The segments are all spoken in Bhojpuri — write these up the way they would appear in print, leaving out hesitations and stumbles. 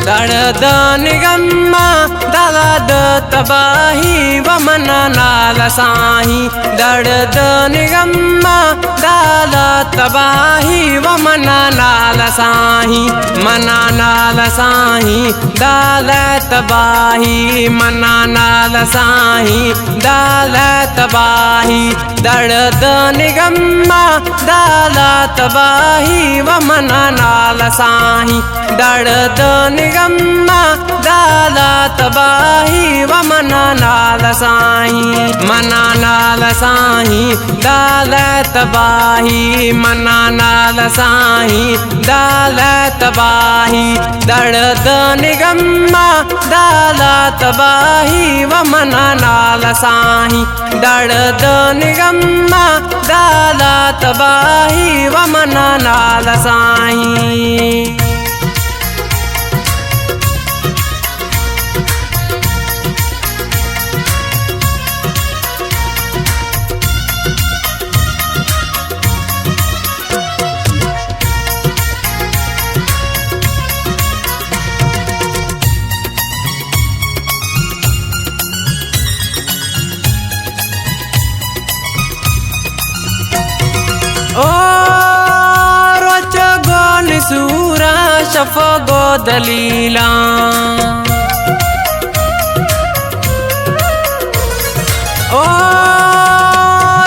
दर्द निगम्मा दर्द तबाही व मना नाल साही दर्द निगम्मा दर्द तबाही व मना नाल साही मना नाल साही दाल तबाही मना नाल साही दाल तबाही दर्द निगम्मा दाल तबाही व मना नाल साही दर्द निगम्मा दाल तबाही व मना नाल साही मना नाल साही दाल तबाही मना नाल साही दाल तबाही दर्द निगम्मा दाल तबाही व मना नाल साही दर्द निगम्मा दाल तबाही व मना नाल साही। ओ रोच गोन सूरा शफ गो दलीला ओ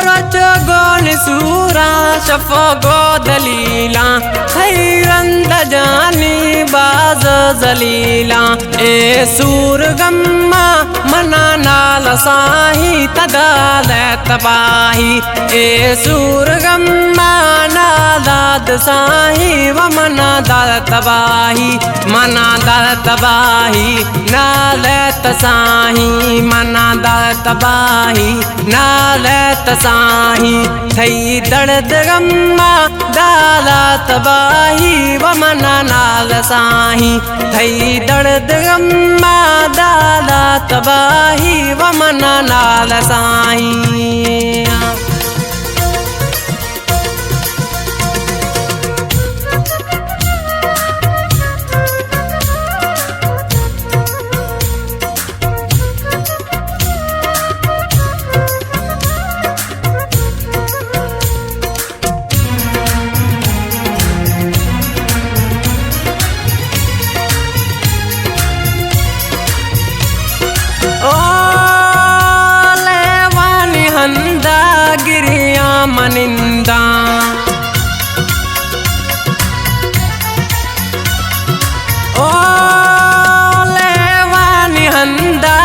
रोच गोन सूरा शफ गो दलीला खैरंद जानी बाज जलीला ए सूर गम्मा मना नाल साही तदाल तबाही ए सूर गम्मा नादाद साही व मना दाल तबाही मना दाल तबाही नाल तसाही मना दाल तबाही नाल तसाही थई दर्द गम्मा दाल तबाही व मना नाल साही थई दर्द गम्मा दाल तबाही व मना नाल साही। ओ लेवानी हंदा गिरिया मनिंदा ओ लेवानी हंदा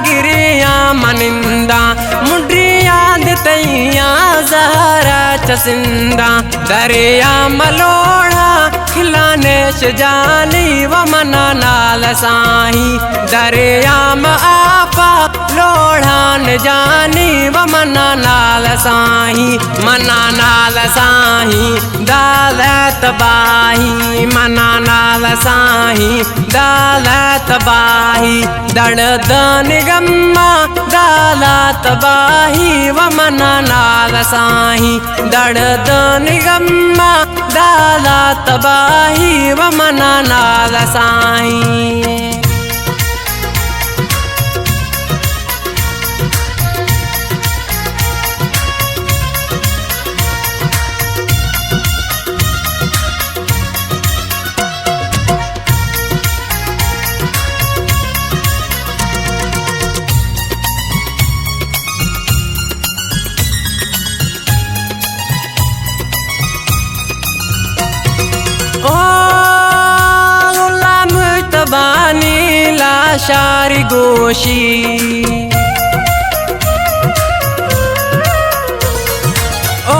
गिरिया मनिंदा मुड्रिया दितैया जहरा चसिंदा दरिया मलोड़ा खिलाने जानी व मना नाल साही दरिया में आपा लोढ़ान जानी व मना नाल साही मना नाल साही दाल तबाही मना नाल साही दाल तबाही दर्द निगम्मा दाल तबाही व मना नाल साही दर्द निगम्मा दाल तबाही व मना नाल साही। ओ गुलाम तबानी लाशारी गोशी ओ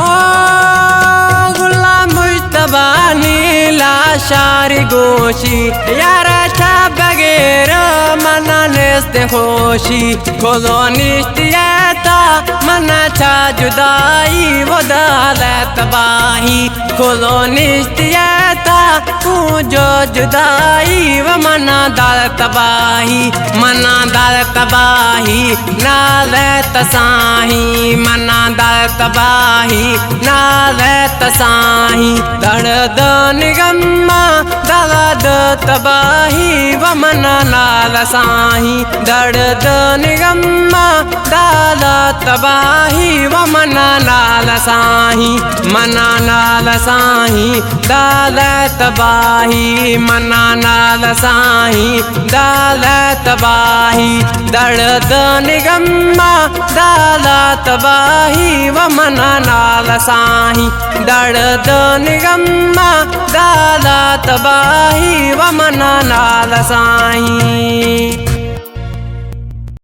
गुलाम तबानी लाशारी गोशी यारा था बगैर मना नेस्ते होशी खोलो निश्चियता मना था जुदाई वो दाल तबाही खोलो निश्चियता पूजो जुदाई व मना दाल तबाही मना दाल तबाही नाल तसाही मना दाल तबाही नाल तसाही दर्द निगम्मा दर्द तबाही व मना नाल साही दर्द निगम्मा दाल तबाही व मना नाल साही मना नाल साही दाल तबाही मना नाल साही दाल तबाही दर्द निगम्मा दाल तबाही व मना नाल साही दर्द निगम्मा दाल तबाही व मना नाल साही।